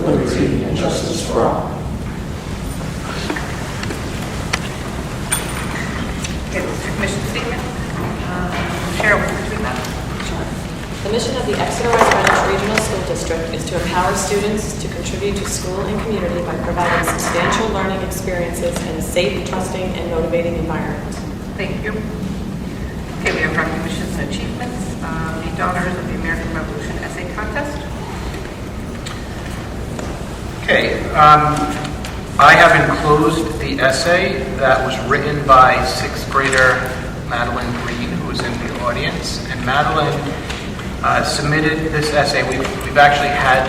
liberty, and justice for all. Okay, this is your commission statement. Cheryl, will you read that? The mission of the Exeter West Greenwich Regional School District is to empower students to contribute to school and community by providing substantial learning experiences in a safe, trusting, and motivating environment. Thank you. Okay, we have recognitions and achievements. The daughters of the American Revolution Essay Contest. Okay, I have enclosed the essay that was written by sixth grader Madeline Green, who is in the audience. And Madeline submitted this essay. We've actually had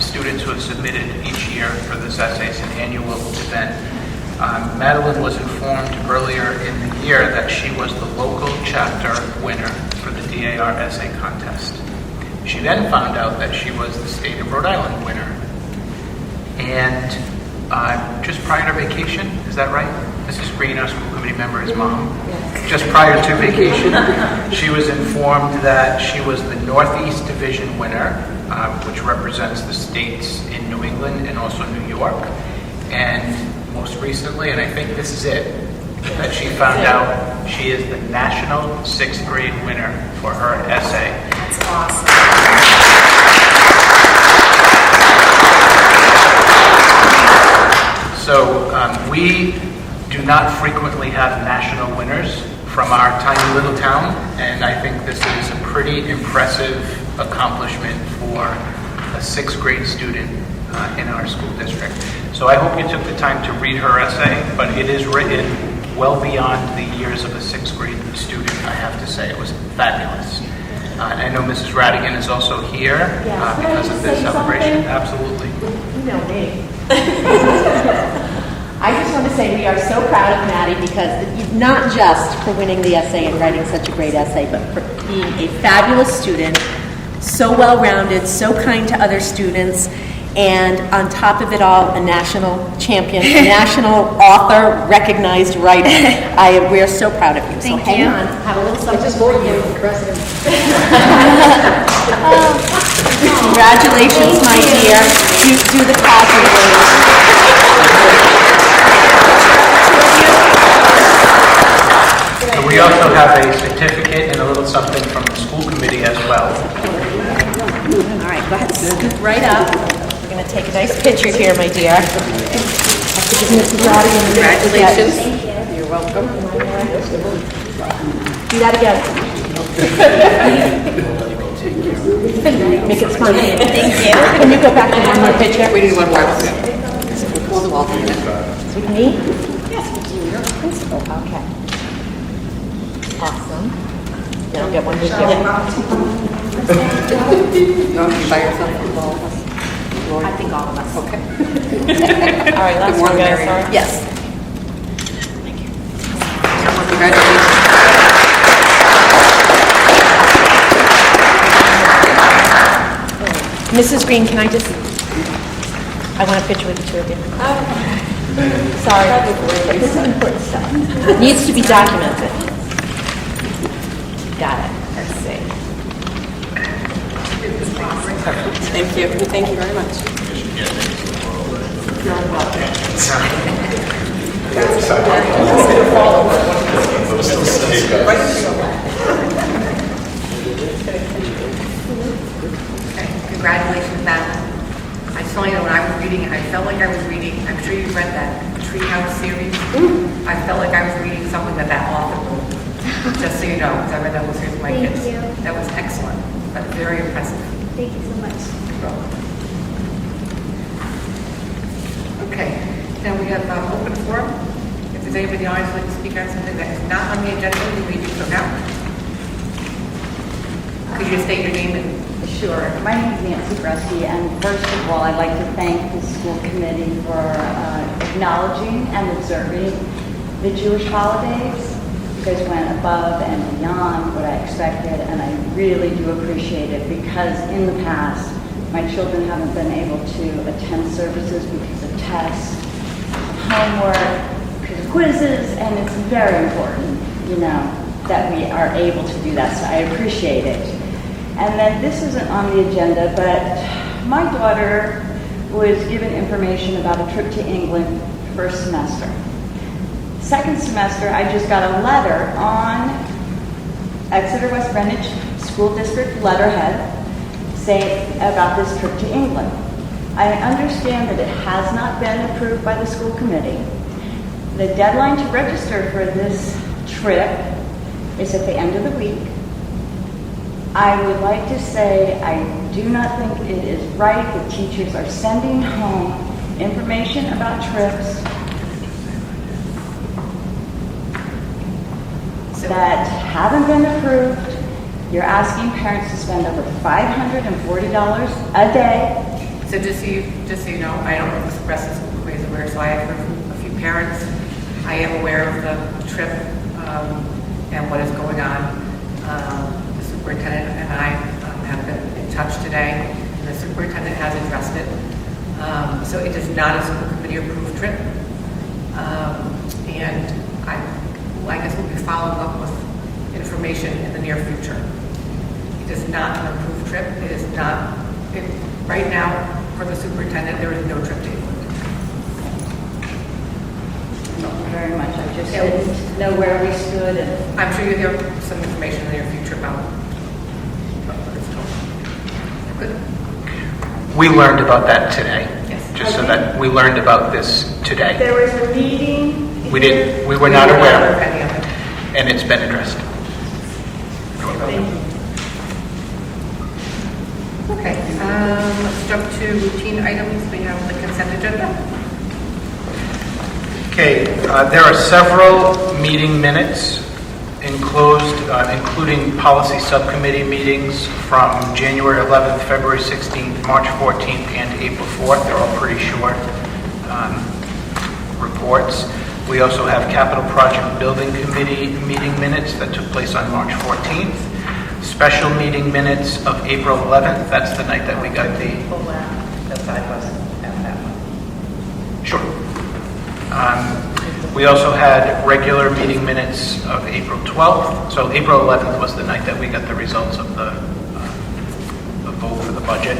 students who have submitted each year for this essay. It's an annual event. Madeline was informed earlier in the year that she was the local chapter winner for the DAR essay contest. She then found out that she was the state of Rhode Island winner. And just prior to vacation, is that right? Mrs. Green, our school committee member, is mom. Yes. Just prior to vacation, she was informed that she was the Northeast Division winner, which represents the states in New England and also New York. And most recently, and I think this is it, that she found out she is the national sixth grade winner for her essay. That's awesome. So we do not frequently have national winners from our tiny little town, and I think this is a pretty impressive accomplishment for a sixth grade student in our school district. So I hope you took the time to read her essay, but it is written well beyond the years of a sixth grade student, I have to say. It was fabulous. I know Mrs. Radigan is also here because of this celebration. Absolutely. You know me. I just want to say we are so proud of Maddie because not just for winning the essay and writing such a great essay, but for being a fabulous student, so well-rounded, so kind to other students, and on top of it all, a national champion, a national author, recognized writer. We're so proud of you. Thank so hang you. on, have a little something for you. Congratulations, my dear. Do the positive. So we also have a certificate and a little something from the school committee as well. All right, go ahead, scoot right up. We're going to take a nice picture here, my dear. Congratulations. Thank you. You're welcome. Do that again. Make it fun. Thank you. Can you go back to one more picture? We need one more. Pull the wall together. With me? Yes, with you. You're a principal. Okay. Awesome. Then I'll get one with you. No, by yourself with all of us. I think all of us. Okay. All right, last one, guys. Sorry. Yes. Thank you. Congratulations. Mrs. Green, can I want a picture with the two of you. Sorry. But this is important stuff. Needs to be documented. Got it. Let's see. Thank you. Thank you very much. You're welcome. Congratulations, Madeline. I just want you to know, when I was reading it, I felt like I was reading, I'm sure you read that Treehouse series. I felt like I was reading something that author wrote. Just so you know, because I read that whole series with my kids. Thank you. That was excellent, but very impressive. Thank you so much. Okay, now we have open forum. If there's anybody in the audience who'd like to speak on something that is not on the agenda, we may do so now. Could you state your name and... Sure. My name is Nancy Bresky, and first of all, I'd like to thank the school committee for acknowledging and observing the Jewish holidays. You guys went above and beyond what I expected, and I really do appreciate it because in the past, my children haven't been able to attend services because of tests, homework, because of quizzes, and it's very important, that we are able to do that, so I appreciate it. And then this isn't on the agenda, but my daughter was given information about a trip to England first semester. Second semester, I just got a letter on Exeter West Greenwich School District letterhead saying about this trip to England. I understand that it has not been approved by the school committee. The deadline to register for this trip is at the end of the week. I would like to say I do not think it is right that teachers are sending home information about trips that haven't been approved. You're asking parents to spend over $540 a day. So just so you know, I don't express this ways aware, so I have heard from a few parents. I am aware of the trip and what is going on. The superintendent and I have been in touch today, and the superintendent has addressed it. So it is not a school committee approved trip. And I guess we'll be following up with information in the near future. It is not an approved trip. It is not, right now, for the superintendent, there is no trip to England. Thank you very much. I just didn't know where we stood, and I'm sure you'll hear some information in the near future about what it's going on. Good. We learned about that today. Yes. Just so that we learned about this today. there was a meeting. We were not aware, of any of it. and it's been addressed. Thank you. Okay, let's jump to routine items. We have the consent agenda. Okay, there are several meeting minutes enclosed, including policy subcommittee meetings from January 11th, February 16th, March 14th, and April 4th. They're all pretty short reports. We also have capital project building committee meeting minutes that took place on March 14th. Special meeting minutes of April 11th. That's the night that we got the... That's I wasn't at that one. Sure. We also had regular meeting minutes of April 12th. So April 11th was the night that we got the results of the vote for the budget.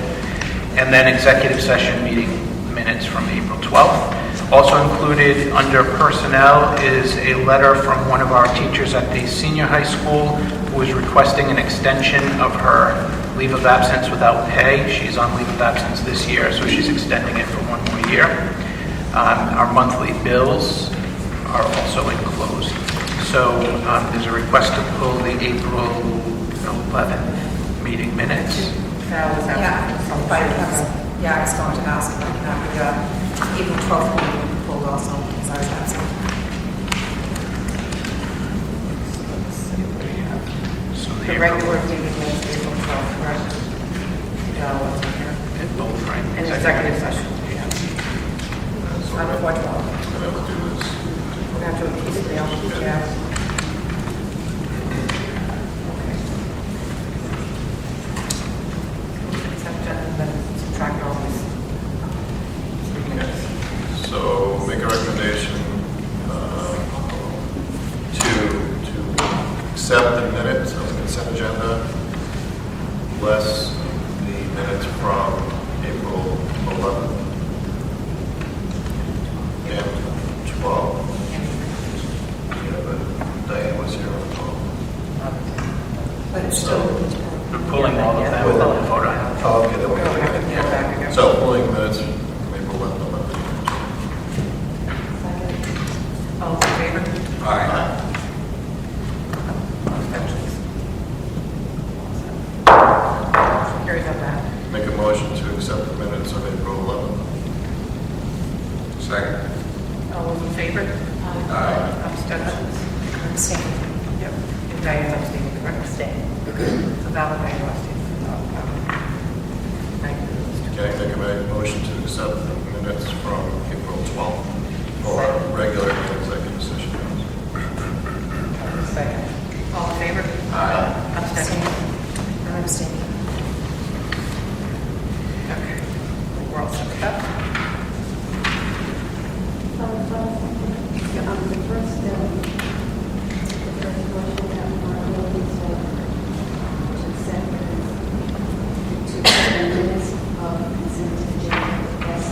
And then executive session meeting minutes from April 12th. Also included under personnel is a letter from one of our teachers at the senior high school who is requesting an extension of her leave of absence without pay. She's on leave of absence this year, so she's extending it for one more year. Our monthly bills are also enclosed. So there's a request to pull the April 11th meeting minutes. That was Yeah, I was going to ask about that. The April 12th meeting pulled also, because I was absent. So the regular meeting minutes, April 12th, correct? No, wasn't here. Both, right? And executive session. On 4/12. We're going to have to appease the LPGS. Okay. And then subtract all these. So make a recommendation to accept the minutes of the consent agenda, less the minutes from April 11th and 12th. Yeah, but Diane was here on 12th. But it's So, still, We're pulling all of them. We'll vote on it. oh, okay, then we'll Go back again. So pulling minutes from April 11th. All in favor? Aye. Abstentions? Carries on that. Make a motion to accept the minutes of April 11th. Second. All those in favor? Aye. Abstentions? I'm staying. Yep. And Diane's abstaining, correct? Abstaining. So Val and Diane are abstaining. Thank you. Okay, make a motion to accept the minutes from April 12th for regular and executive session. Second. All in favor? Aye. Abstentions? I'm staying. Okay. We're all set with that? Minutes of consent agenda, yes,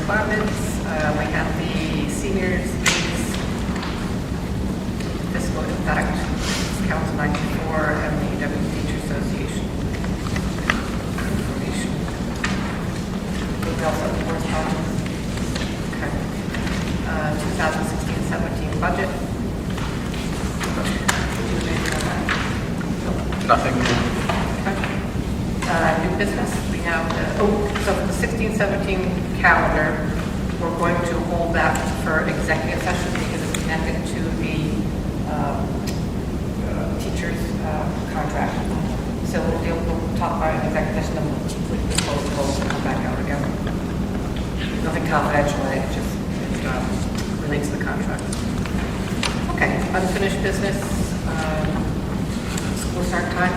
correspondence. We have the seniors fiscal impact, Council 94, and the EWGSC Teacher Association information. We also have correspondence. Okay. 2016-17 budget. Nothing new. New business, we have, so for the 16-17 calendar, we're going to hold that for executive session because it's connected to the teacher's contract. So we'll talk about an executive session, then we'll close the vote and come back out again. Nothing confidential, it just relates to the contract. Okay, unfinished business, school start time.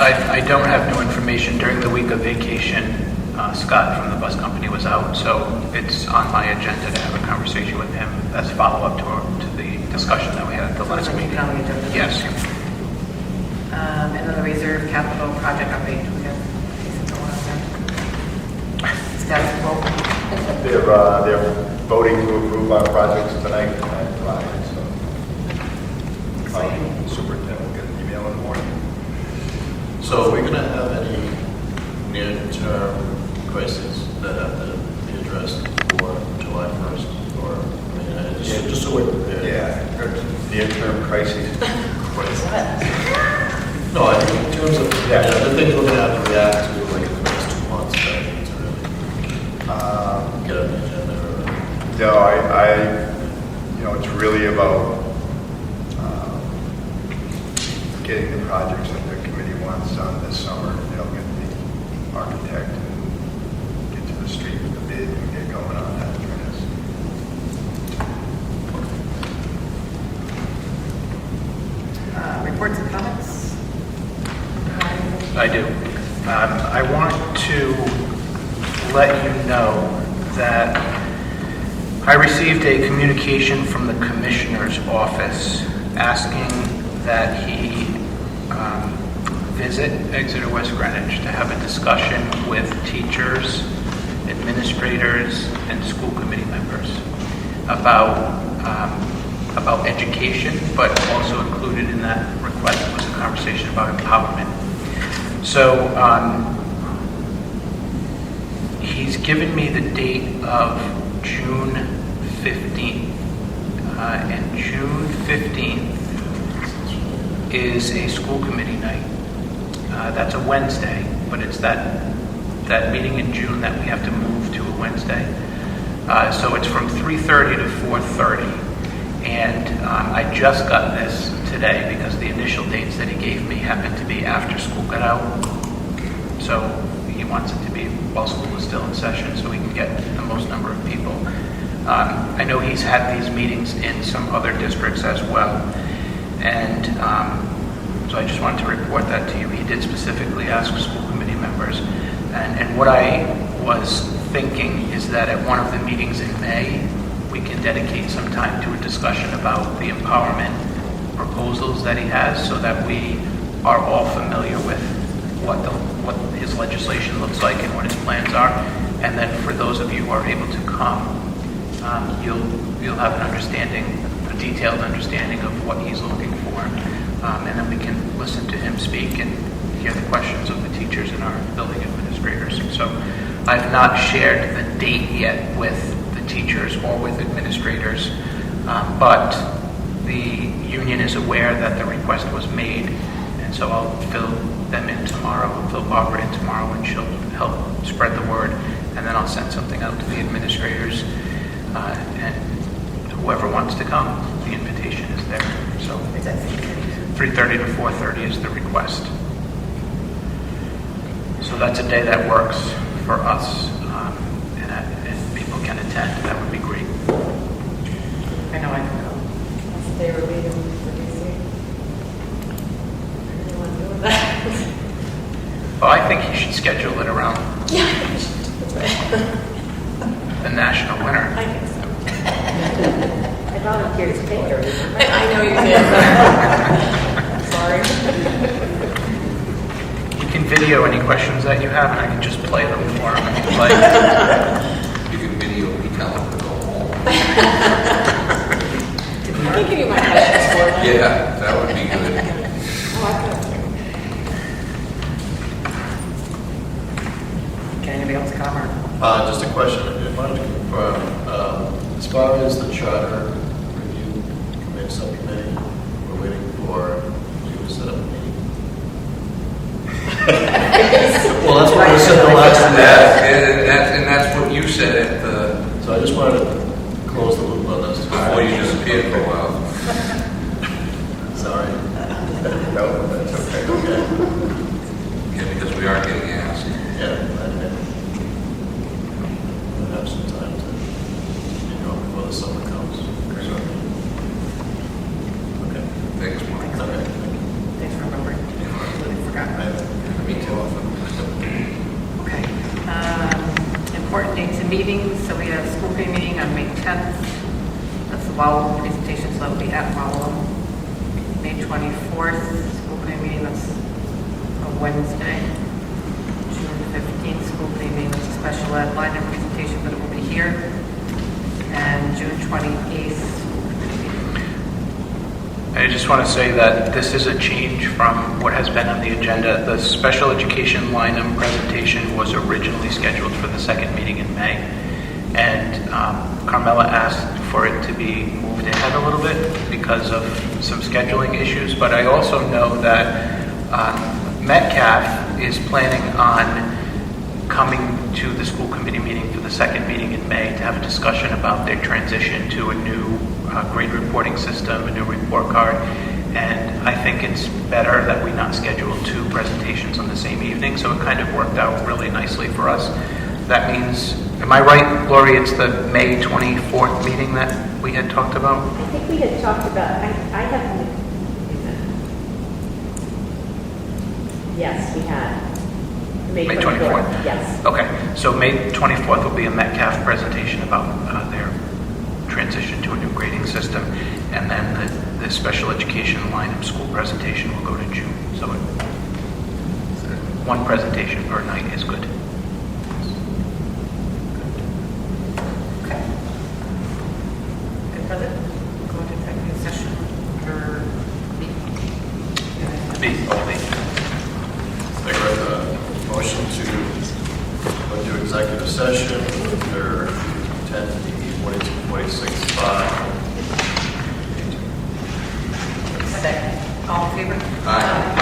I don't have new information. During the week of vacation, Scott from the bus company was out, so it's on my agenda to have a conversation with him as follow-up to the discussion that we had at the last meeting. Yes. And then the reserve capital project update. Do we have anything going on there? Status quo. They're voting to approve our projects tonight at 5, so. Exciting. Superintendent will get an email in the morning. So are we going to have any near-term crises that have to be addressed for July 1st? Or, I mean, just so we're prepared. Yeah, near-term crises. No, I mean, in terms of, the things we're going to have to react to, like, in the next 2 months, that we need to really get on the agenda. No, it's really about getting the projects that the committee wants done this summer. Get the architect and get to the street with the bid and get going on that. Reports and comments? I do. I want to let you know that I received a communication from the Commissioner's office asking that he visit Exeter West Greenwich to have a discussion with teachers, administrators, and school committee members about education, but also included in that request was a conversation about empowerment. So he's given me the date of June 15th, and June 15th is a school committee night. That's a Wednesday, but it's that meeting in June that we have to move to a Wednesday. So it's from 3:30 to 4:30. And I just got this today because the initial dates that he gave me happened to be after school got out. So he wants it to be while school is still in session so we can get the most number of people. I know he's had these meetings in some other districts as well. And so I just wanted to report that to you. He did specifically ask school committee members. And what I was thinking is that at one of the meetings in May, we can dedicate some time to a discussion about the empowerment proposals that he has so that we are all familiar with what his legislation looks like and what his plans are. And then for those of you who are able to come, you'll have an understanding, a detailed understanding of what he's looking for. And then we can listen to him speak and hear the questions of the teachers and our building administrators. So I've not shared the date yet with the teachers or with administrators, but the union is aware that the request was made, and so I'll fill them in tomorrow. I'll fill Barbara in tomorrow, and she'll help spread the word, and then I'll send something out to the administrators, and whoever wants to come, the invitation is there. So 3:30 to 4:30 is the request. So that's a day that works for us, and if people can attend, that would be great. I know I can go. That's they were leaving for DC. Anyone doing that? Well, I think you should schedule it around the national winter. I think so. I volunteered to take her. I know you did. Sorry. You can video any questions that you have, and I can just play them for them if you'd like. I can give you my questions for them. Yeah, that would be good. Oh, I could. Can anybody else comment? Just a question, I wanted to confirm, as far as the charter review committee subcommittee, we're waiting for you to set up a meeting. Well, that's what we said the last time. And that's what you said at the, So I just wanted to close the loop on this. before you disappeared for a while. Sorry. No, that's okay. Okay. Yeah, because we are getting asked. Yeah, we'll have some time to, before the summer comes. So, okay. Thanks, Mark. Okay. Thanks for remembering. I forgot. Me too often. Okay. Important dates and meetings, so we have school committee meeting on May 10th. That's the Wallow presentation, so that will be at Wallow. May 24th, school committee meeting, that's a Wednesday. June 15th, school committee meeting, that's a special ed line of presentation, but it will be here. And June 28th, school committee meeting. I just want to say that this is a change from what has been on the agenda. The special education lineup presentation was originally scheduled for the second meeting in May, and Carmela asked for it to be moved ahead a little bit because of some scheduling issues, but I also know that Metcalf is planning on coming to the school committee meeting for the second meeting in May to have a discussion about their transition to a new grade reporting system, a new report card, and I think it's better that we not schedule two presentations on the same evening, so it kind of worked out really nicely for us. That means, am I right, Lori, it's the May 24th meeting that we had talked about? I think we had talked about, I have, yes, we had. May 24th? Yes. Okay, so May 24th will be a Metcalf presentation about their transition to a new grading system, and then the special education lineup school presentation will go to June. So one presentation per night is good. Okay. Good, President? Go into executive session for me. Me, only. I read the motion to go into executive session under 10 46.5. Second. All in favor? Aye.